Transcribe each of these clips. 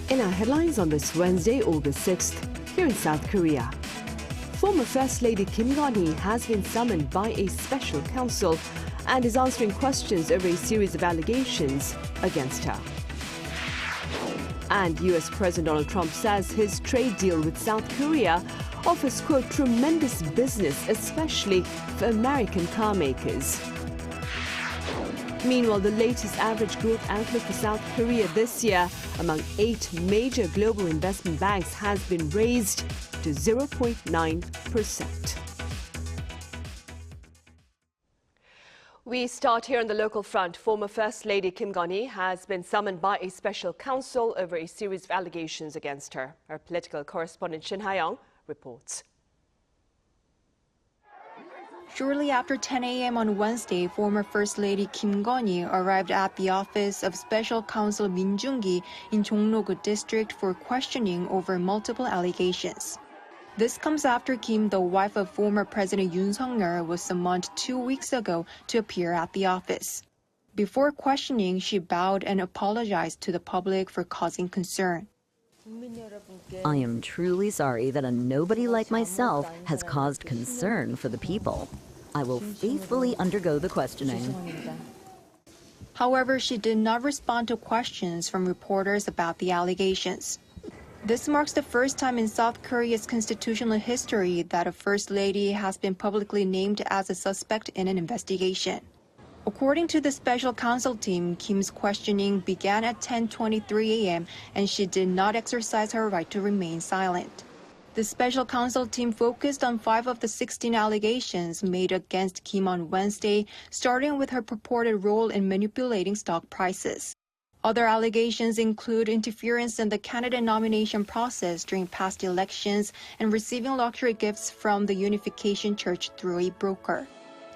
In our headlines on this Wednesday, August 6th, here in South Korea. Former First Lady Kim Gon-hee has been summoned by a special counsel and is answering questions over a series of allegations against her. And US President Donald Trump says his trade deal with South Korea offers, quote, tremendous business, especially for American car makers. Meanwhile, the latest average growth outlook for South Korea this year among 8 major global investment banks has been raised to 0.9%. We start here on the local front. Former First Lady Kim Gon-hee has been summoned by a special counsel over a series of allegations against her. Our political correspondent Shin Ha-young reports. Shortly after 10 a.m. on Wednesday, former First Lady Kim Gon-hee arrived at the office of Special Counsel Min Jung-gi in Jongno-gu District for questioning over multiple allegations. This comes after Kim, the wife of former President Yoon Suk-yeol, was summoned 2 weeks ago to appear at the office. Before questioning, she bowed and apologized to the public for causing concern. I am truly sorry that a nobody like myself has caused concern for the people. I will faithfully undergo the questioning. However, she did not respond to questions from reporters about the allegations. This marks the first time in South Korea's constitutional history that a First Lady has been publicly named as a suspect in an investigation. According to the special counsel team, Kim's questioning began at 10:23 a.m. and she did not exercise her right to remain silent. The special counsel team focused on 5 of the 16 allegations made against Kim on Wednesday, starting with her purported role in manipulating stock prices. Other allegations include interference in the candidate nomination process during past elections and receiving luxury gifts from the Unification Church through a broker.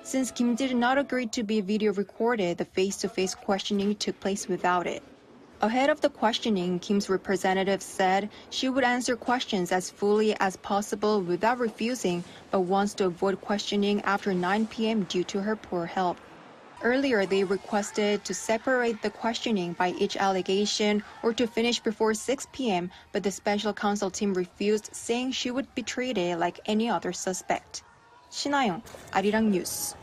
Since Kim did not agree to be video recorded, the face-to-face questioning took place without it. Ahead of the questioning, Kim's representative said she would answer questions as fully as possible without refusing, but wants to avoid questioning after 9 p.m. due to her poor health. Earlier, they requested to separate the questioning by each allegation or to finish before 6 p.m., but the special counsel team refused, saying she would be treated like any other suspect. Shin Ha-young, Arirang News.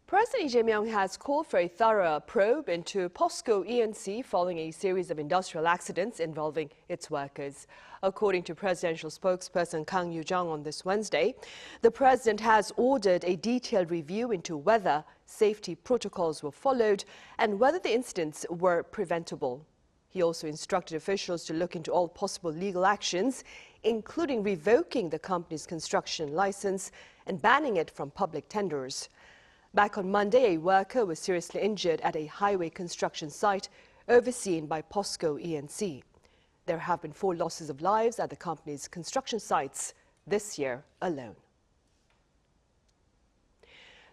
President Lee Jae-myung has called for a thorough probe into POSCO E&C following a series of industrial accidents involving its workers. According to presidential spokesperson Kang on this Wednesday, the president has ordered a detailed review into whether safety protocols were followed and whether the incidents were preventable. He also instructed officials to look into all possible legal actions, including revoking the company's construction license and banning it from public tenders. Back on Monday, a worker was seriously injured at a highway construction site overseen by POSCO E&C. There have been 4 losses of lives at the company's construction sites this year alone.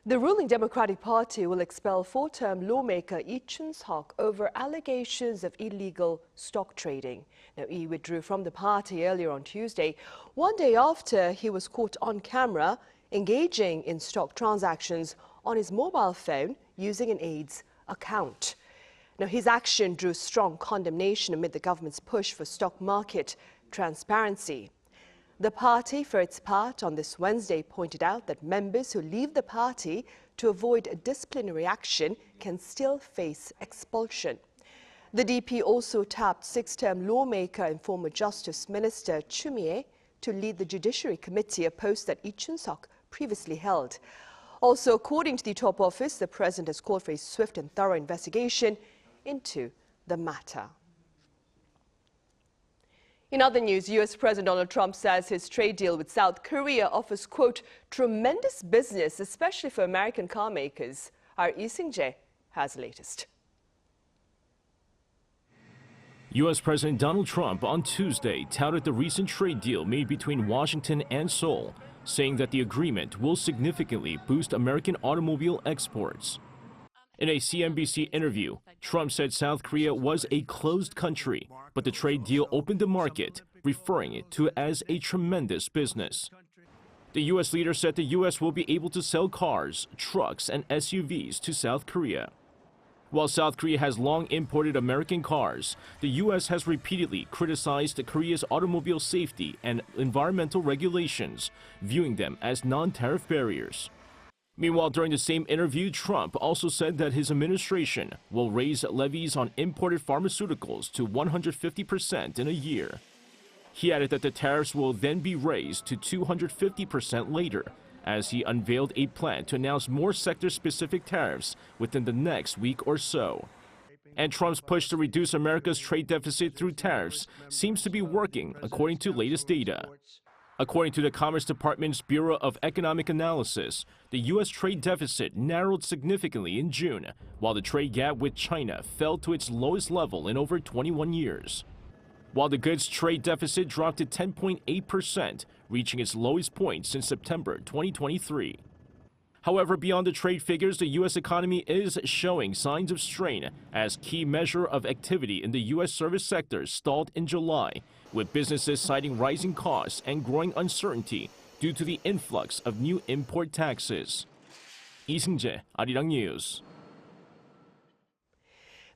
The ruling Democratic Party will expel 4-term lawmaker Lee Chun-seok over allegations of illegal stock trading. Now, Lee withdrew from the party earlier on Tuesday, one day after he was caught on camera engaging in stock transactions on his mobile phone using an aide's account. Now, his action drew strong condemnation amid the government's push for stock market transparency. The party, for its part, on this Wednesday pointed out that members who leave the party to avoid disciplinary action can still face expulsion. The DP also tapped 6-term lawmaker and former Justice Minister Chu Mi-ae to lead the Judiciary Committee, a post that Lee Chun-seok previously held. Also, according to the top office, the president has called for a swift and thorough investigation into the matter. In other news, US President Donald Trump says his trade deal with South Korea offers, quote, tremendous business, especially for American car makers. Our Lee Sing-jae has the latest. U.S. President Donald Trump on Tuesday touted the recent trade deal made between Washington and Seoul, saying that the agreement will significantly boost American automobile exports. In a CNBC interview, Trump said South Korea was a closed country, but the trade deal opened the market, referring it to as a tremendous business. The U.S. leader said the U.S. will be able to sell cars, trucks, and SUVs to South Korea. While South Korea has long imported American cars, the U.S. has repeatedly criticized Korea's automobile safety and environmental regulations, viewing them as non-tariff barriers. Meanwhile, during the same interview, Trump also said that his administration will raise levies on imported pharmaceuticals to 150% in a year. He added that the tariffs will then be raised to 250% later, as he unveiled a plan to announce more sector-specific tariffs within the next week or so. And Trump's push to reduce America's trade deficit through tariffs seems to be working, according to latest data. According to the Commerce Department's Bureau of Economic Analysis, the U.S. trade deficit narrowed significantly in June, while the trade gap with China fell to its lowest level in over 21 years. While the goods trade deficit dropped to 10.8%, reaching its lowest point since September 2023. However, beyond the trade figures, the U.S. economy is showing signs of strain as key measure of activity in the U.S. service sector stalled in July, with businesses citing rising costs and growing uncertainty due to the influx of new import taxes. Lee Seung-jae, Arirang News.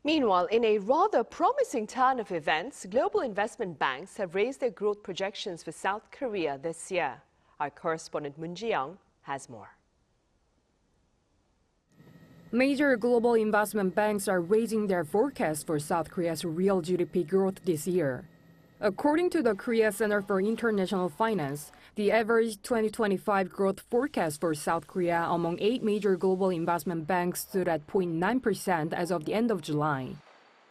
Meanwhile, in a rather promising turn of events, global investment banks have raised their growth projections for South Korea this year. Our correspondent Moon Ji-young has more. Major global investment banks are raising their forecast for South Korea's real GDP growth this year. According to the Korea Center for International Finance, the average 2025 growth forecast for South Korea among 8 major global investment banks stood at 0.9% as of the end of July.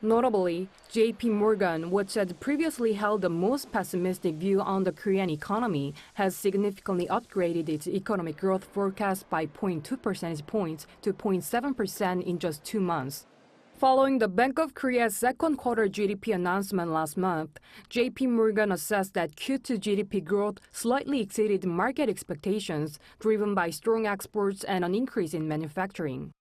Notably, J.P. Morgan, which had previously held the most pessimistic view on the Korean economy, has significantly upgraded its economic growth forecast by 0.2 percentage points to 0.7% in just 2 months. Following the Bank of Korea's second quarter GDP announcement last month, J.P. Morgan assessed that Q2 GDP growth slightly exceeded market expectations, driven by strong exports and an increase in manufacturing.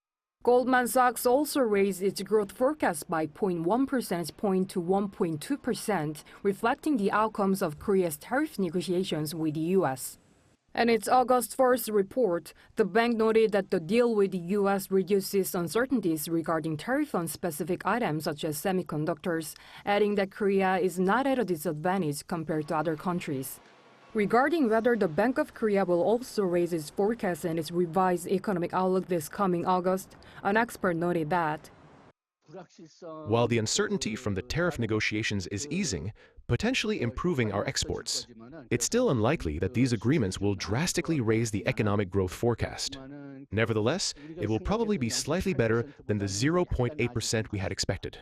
Goldman Sachs also raised its growth forecast by 0.1 percentage point to 1.2%, reflecting the outcomes of Korea's tariff negotiations with the U.S. In its August 1st report, the bank noted that the deal with the U.S. reduces uncertainties regarding tariff on specific items such as semiconductors, adding that Korea is not at a disadvantage compared to other countries. Regarding whether the Bank of Korea will also raise its forecast and its revised economic outlook this coming August, an expert noted that while the uncertainty from the tariff negotiations is easing, potentially improving our exports, it's still unlikely that these agreements will drastically raise the economic growth forecast. Nevertheless, it will probably be slightly better than the 0.8% we had expected.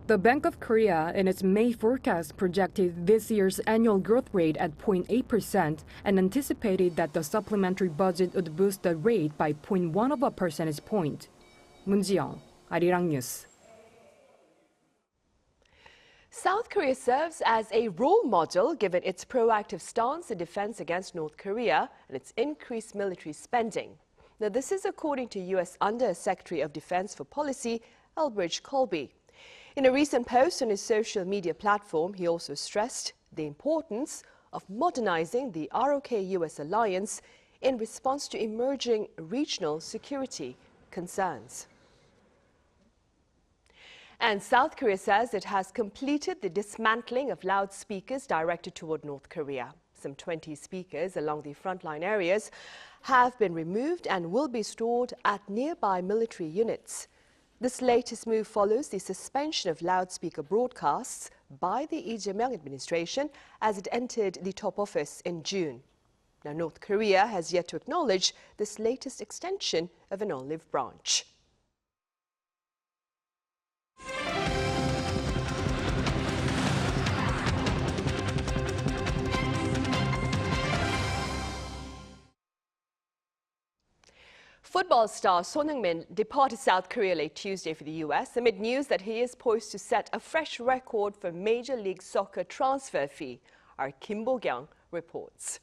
The Bank of Korea, in its May forecast, projected this year's annual growth rate at 0.8% and anticipated that the supplementary budget would boost the rate by 0.1 of a percentage point. Moon Ji-young, Arirang News. South Korea serves as a role model given its proactive stance in defense against North Korea and its increased military spending. Now, this is according to U.S. Under-Secretary of Defense for Policy, Elbridge Colby. In a recent post on his social media platform, he also stressed the importance of modernizing the ROK-US alliance in response to emerging regional security concerns. And South Korea says it has completed the dismantling of loudspeakers directed toward North Korea. Some 20 speakers along the frontline areas have been removed and will be stored at nearby military units. This latest move follows the suspension of loudspeaker broadcasts by the Lee Jae-myung administration as it entered the top office in June. Now, North Korea has yet to acknowledge this latest extension of an olive branch. Football star Son Heung-min departed South Korea late Tuesday for the U.S. amid news that he is poised to set a fresh record for Major League Soccer transfer fee. Our Kim Bo-kyung reports.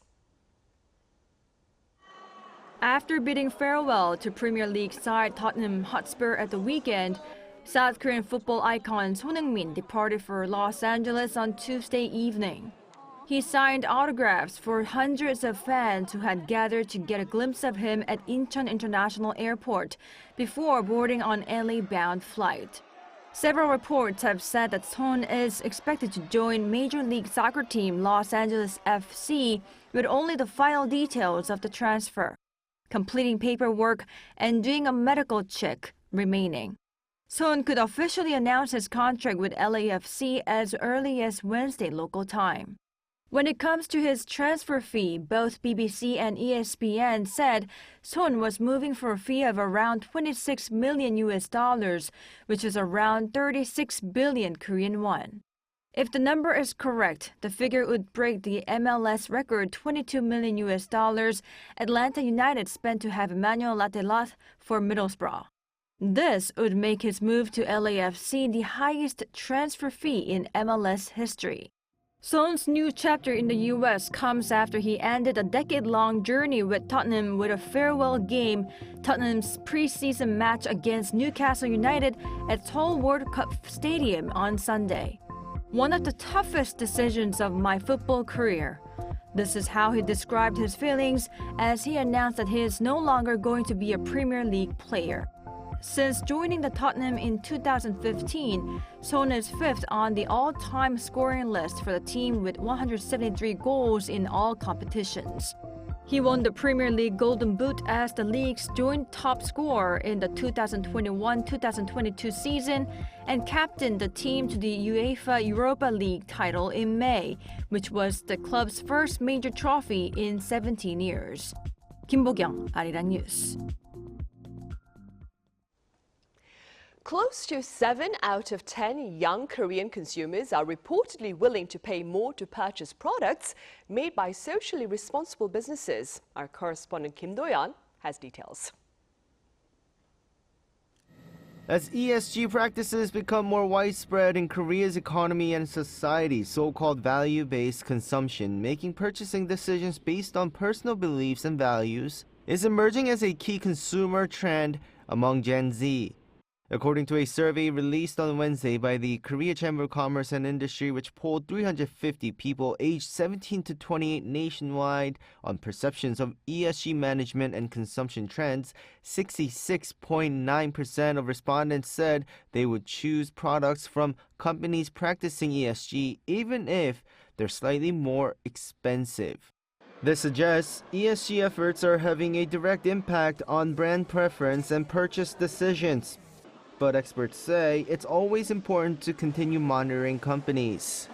After bidding farewell to Premier League side Tottenham Hotspur at the weekend, South Korean football icon Son Heung-min departed for Los Angeles on Tuesday evening. He signed autographs for hundreds of fans who had gathered to get a glimpse of him at Incheon International Airport before boarding on LA-bound flight. Several reports have said that Son is expected to join Major League Soccer team Los Angeles FC with only the final details of the transfer, completing paperwork and doing a medical check remaining. Son could officially announce his contract with LAFC as early as Wednesday local time. When it comes to his transfer fee, both BBC and ESPN said Son was moving for a fee of around 26 million US dollars, which is around 36 billion Korean won. If the number is correct, the figure would break the MLS record 22 million US dollars Atlanta United spent to have Emmanuel Latelat for Middlesbrough. This would make his move to LAFC the highest transfer fee in MLS history. Son's new chapter in the U.S. comes after he ended a decade-long journey with Tottenham with a farewell game, Tottenham's preseason match against Newcastle United at Seoul World Cup Stadium on Sunday. One of the toughest decisions of my football career. This is how he described his feelings as he announced that he is no longer going to be a Premier League player. Since joining the Tottenham in 2015, Son is fifth on the all-time scoring list for the team with 173 goals in all competitions. He won the Premier League Golden Boot as the league's joint top scorer in the 2021-2022 season and captained the team to the UEFA Europa League title in May, which was the club's first major trophy in 17 years. 김보경, Arirang News. Close to 7 out of 10 young Korean consumers are reportedly willing to pay more to purchase products made by socially responsible businesses. Our correspondent Kim Do-yeon has details. As ESG practices become more widespread in Korea's economy and society, so-called value-based consumption, making purchasing decisions based on personal beliefs and values, is emerging as a key consumer trend among Gen Z. According to a survey released on Wednesday by the Korea Chamber of Commerce and Industry, which polled 350 people aged 17 to 28 nationwide on perceptions of ESG management and consumption trends, 66.9% of respondents said they would choose products from companies practicing ESG even if they're slightly more expensive. This suggests ESG efforts are having a direct impact on brand preference and purchase decisions. But experts say it's always important to continue monitoring companies.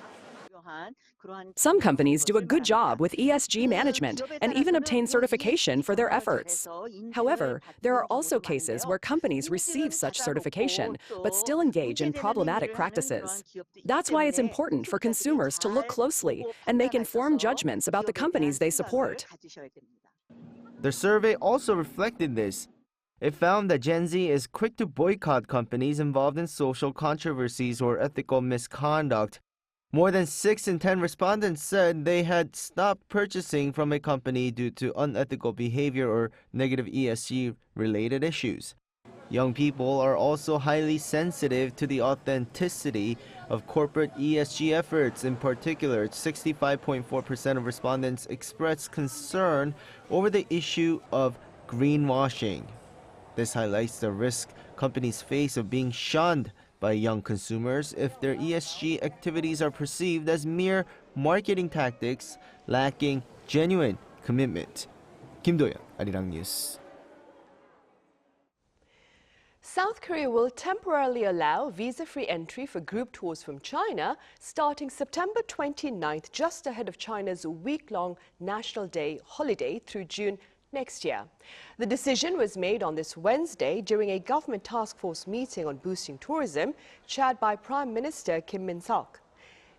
Some companies do a good job with ESG management and even obtain certification for their efforts. However, there are also cases where companies receive such certification but still engage in problematic practices. That's why it's important for consumers to look closely and make informed judgments about the companies they support. The survey also reflected this. It found that Gen Z is quick to boycott companies involved in social controversies or ethical misconduct. More than 6 in 10 respondents said they had stopped purchasing from a company due to unethical behavior or negative ESG-related issues. Young people are also highly sensitive to the authenticity of corporate ESG efforts. In particular, 65.4% of respondents expressed concern over the issue of greenwashing. This highlights the risk companies face of being shunned by young consumers if their ESG activities are perceived as mere marketing tactics lacking genuine commitment. Kim Do-yeon, Arirang News. South Korea will temporarily allow visa-free entry for group tours from China starting September 29th, just ahead of China's week-long National Day holiday through June next year. The decision was made on this Wednesday during a government task force meeting on boosting tourism, chaired by Prime Minister Kim Min-seok.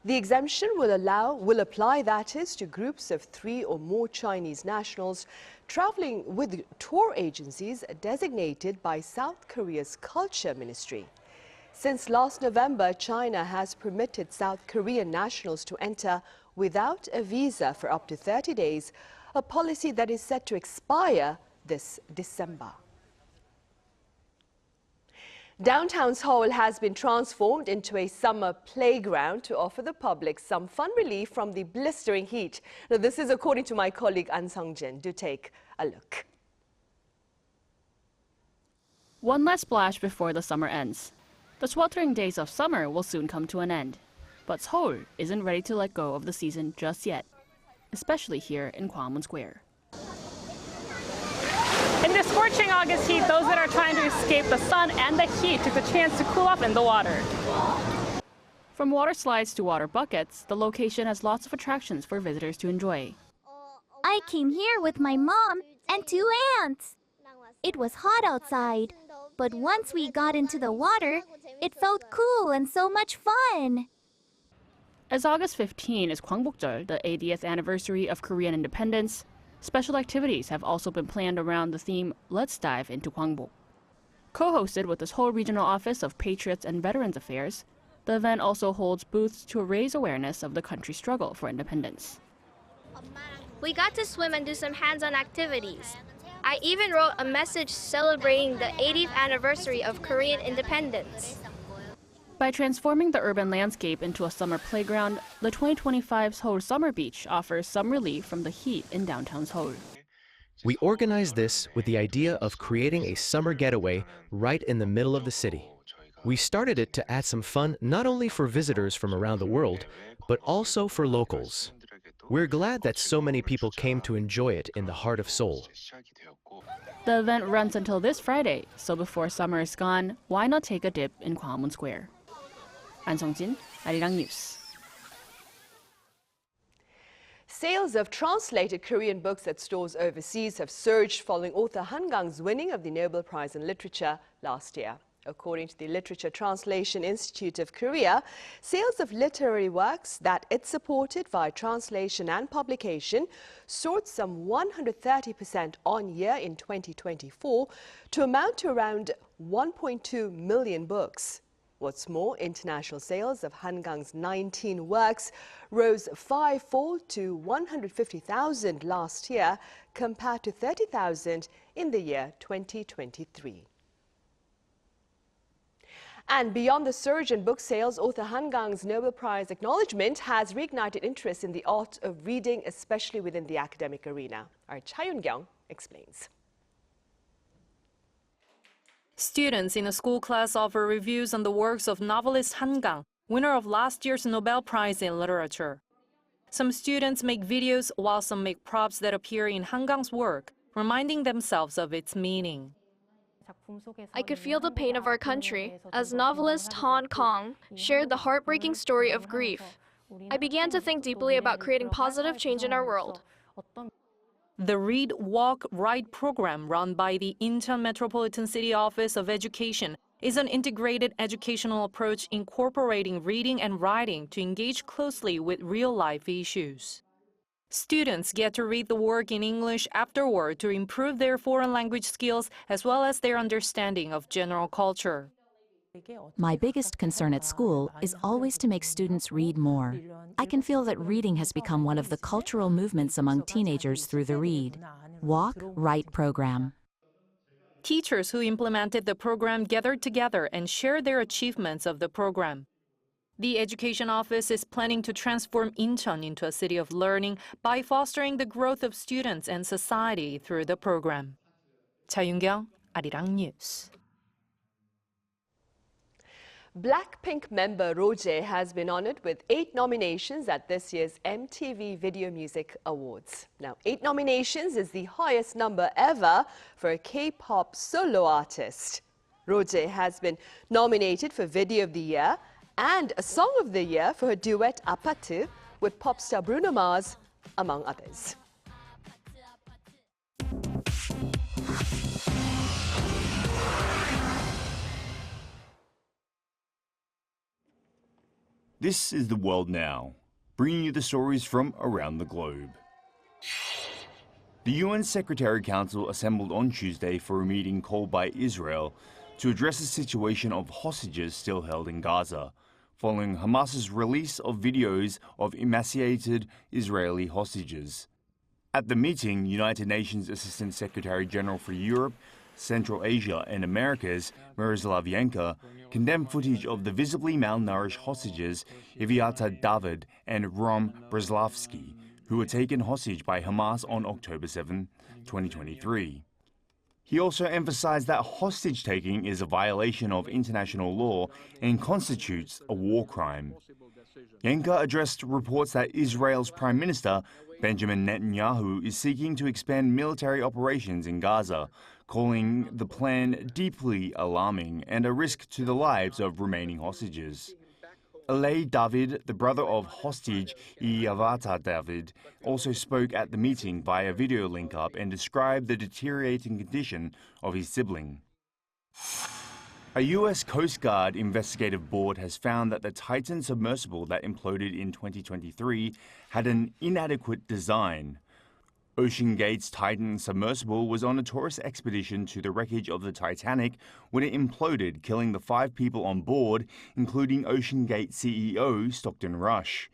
The exemption will apply, that is, to groups of 3 or more Chinese nationals traveling with tour agencies designated by South Korea's Culture Ministry. Since last November, China has permitted South Korean nationals to enter without a visa for up to 30 days, a policy that is set to expire this December. Downtown Seoul has been transformed into a summer playground to offer the public some fun relief from the blistering heat. Now, this is according to my colleague An Sung-jin. Do take a look. One last splash before the summer ends. The sweltering days of summer will soon come to an end. But Seoul isn't ready to let go of the season just yet, especially here in Gwanghwamun Square. In this scorching August heat, those that are trying to escape the sun and the heat took the chance to cool off in the water. From water slides to water buckets, the location has lots of attractions for visitors to enjoy. I came here with my mom and 2 aunts. It was hot outside, but once we got into the water, it felt cool and so much fun. As August 15 is Gwangbok, the 80th anniversary of Korean independence, special activities have also been planned around the theme Let's Dive into Gwangbok. Co-hosted with the Seoul Regional Office of Patriots and Veterans Affairs, the event also holds booths to raise awareness of the country's struggle for independence. We got to swim and do some hands-on activities. I even wrote a message celebrating the 80th anniversary of Korean independence. By transforming the urban landscape into a summer playground, the 2025 Seoul Summer Beach offers some relief from the heat in downtown Seoul. We organized this with the idea of creating a summer getaway right in the middle of the city. We started it to add some fun not only for visitors from around the world, but also for locals. We're glad that so many people came to enjoy it in the heart of Seoul. The event runs until this Friday, so before summer is gone, why not take a dip in Gwanghwamun Square? An Sung-jin, Arirang News. Sales of translated Korean books at stores overseas have surged following author Han Kang's winning of the Nobel Prize in Literature last year. According to the Literature Translation Institute of Korea, sales of literary works that it supported via translation and publication soared some 130% on year in 2024 to amount to around 1.2 million books. What's more, international sales of Han Kang's 19 works rose fivefold to 150,000 last year compared to 30,000 in the year 2023. And beyond the surge in book sales, author Han Kang's Nobel Prize acknowledgement has reignited interest in the art of reading, especially within the academic arena. Our Cha Yun-kyung explains. Students in a school class offer reviews on the works of novelist Han Kang, winner of last year's Nobel Prize in Literature. Some students make videos while some make props that appear in Han Kang's work, reminding themselves of its meaning. I could feel the pain of our country as novelist Han Kang shared the heartbreaking story of grief. I began to think deeply about creating positive change in our world. The Read, Walk, Write program run by the Incheon Metropolitan City Office of Education is an integrated educational approach incorporating reading and writing to engage closely with real-life issues. Students get to read the work in English afterward to improve their foreign language skills as well as their understanding of general culture. My biggest concern at school is always to make students read more. I can feel that reading has become one of the cultural movements among teenagers through the Read, Walk, Write program. Teachers who implemented the program gathered together and shared their achievements of the program. The Education Office is planning to transform Incheon into a city of learning by fostering the growth of students and society through the program. Cha Yun-kyung, Arirang News. Blackpink member Rosé has been honored with 8 nominations at this year's MTV Video Music Awards. Now, 8 nominations is the highest number ever for a K-pop solo artist. Rosé has been nominated for Video of the Year and a Song of the Year for her duet Apatu with pop star Bruno Mars, among others. This is The World Now, bringing you the stories from around the globe. The UN Secretary Council assembled on Tuesday for a meeting called by Israel to address the situation of hostages still held in Gaza, following Hamas's release of videos of emaciated Israeli hostages. At the meeting, United Nations Assistant Secretary General for Europe, Central Asia and Americas, Miroslav Yenka, condemned footage of the visibly malnourished hostages Iviata David and Rom Breslavsky, who were taken hostage by Hamas on October 7, 2023. He also emphasized that hostage-taking is a violation of international law and constitutes a war crime. Yenka addressed reports that Israel's Prime Minister, Benjamin Netanyahu, is seeking to expand military operations in Gaza, calling the plan deeply alarming and a risk to the lives of remaining hostages. Aide David, the brother of hostage Iviata David, also spoke at the meeting via video link-up and described the deteriorating condition of his sibling. A U.S. Coast Guard investigative board has found that the Titan submersible that imploded in 2023 had an inadequate design. OceanGate's Titan submersible was on a tourist expedition to the wreckage of the Titanic when it imploded, killing the 5 people on board, including OceanGate CEO Stockton Rush.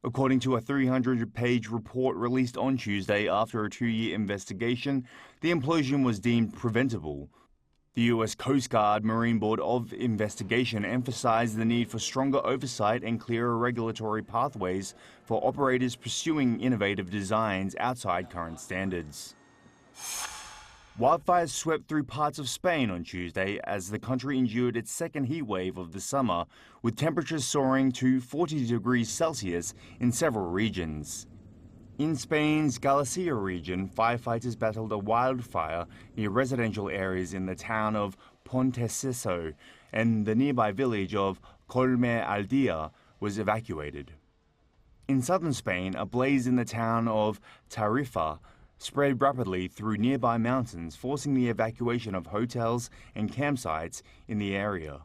According to a 300-page report released on Tuesday after a 2-year investigation, the implosion was deemed preventable. The U.S. Coast Guard Marine Board of Investigation emphasized the need for stronger oversight and clearer regulatory pathways for operators pursuing innovative designs outside current standards. Wildfires swept through parts of Spain on Tuesday as the country endured its second heat wave of the summer, with temperatures soaring to 40 degrees Celsius in several regions. In Spain's Galicia region, firefighters battled a wildfire near residential areas in the town of Ponteceso, and the nearby village of Colme Aldea was evacuated. In southern Spain, a blaze in the town of Tarifa spread rapidly through nearby mountains, forcing the evacuation of hotels and campsites in the area.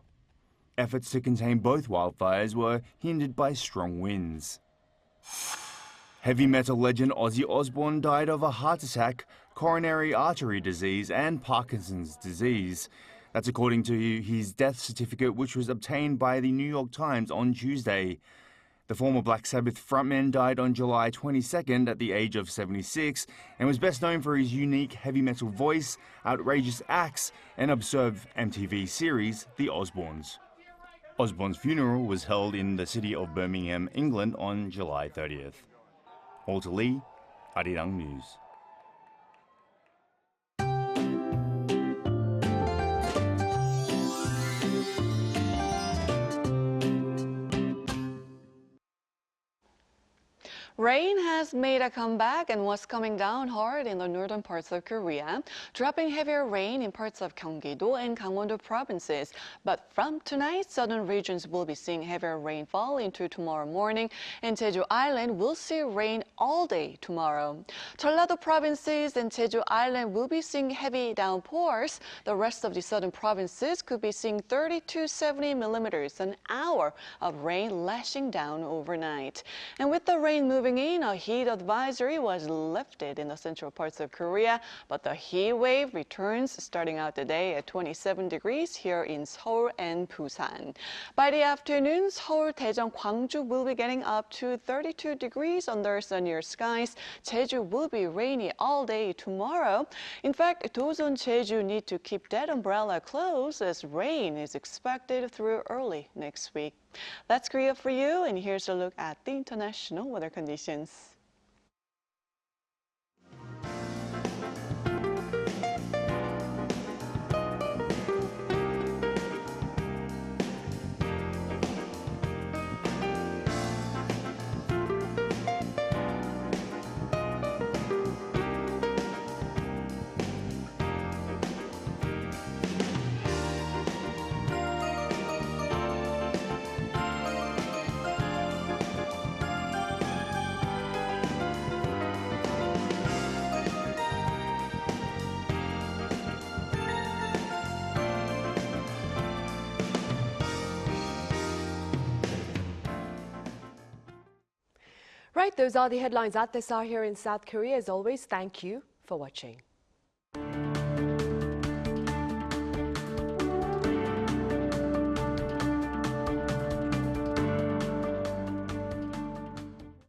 Efforts to contain both wildfires were hindered by strong winds. Heavy metal legend Ozzy Osbourne died of a heart attack, coronary artery disease, and Parkinson's disease. That's according to his death certificate, which was obtained by the New York Times on Tuesday. The former Black Sabbath frontman died on July 22nd at the age of 76 and was best known for his unique heavy metal voice, outrageous acts, and absurd MTV series, The Osbournes. Osbourne's funeral was held in the city of Birmingham, England on July 30th. Walter Lee, Arirang News. Rain has made a comeback and was coming down hard in the northern parts of Korea, dropping heavier rain in parts of Gyeonggi-do and Gangwon-do provinces. But from tonight, southern regions will be seeing heavier rainfall into tomorrow morning, and Jeju Island will see rain all day tomorrow. Jeollado provinces and Jeju Island will be seeing heavy downpours. The rest of the southern provinces could be seeing 30 to 70 millimeters an hour of rain lashing down overnight. And with the rain moving in, a heat advisory was lifted in the central parts of Korea, but the heat wave returns starting out the day at 27 degrees here in Seoul and Busan. By the afternoon, Seoul, Daejeon, Gwangju will be getting up to 32 degrees under sunnier skies. Jeju will be rainy all day tomorrow. In fact, those on Jeju need to keep that umbrella close as rain is expected through early next week. That's Korea for you, and here's a look at the international weather conditions. Right, those are the headlines at this hour here in South Korea. As always, thank you for watching.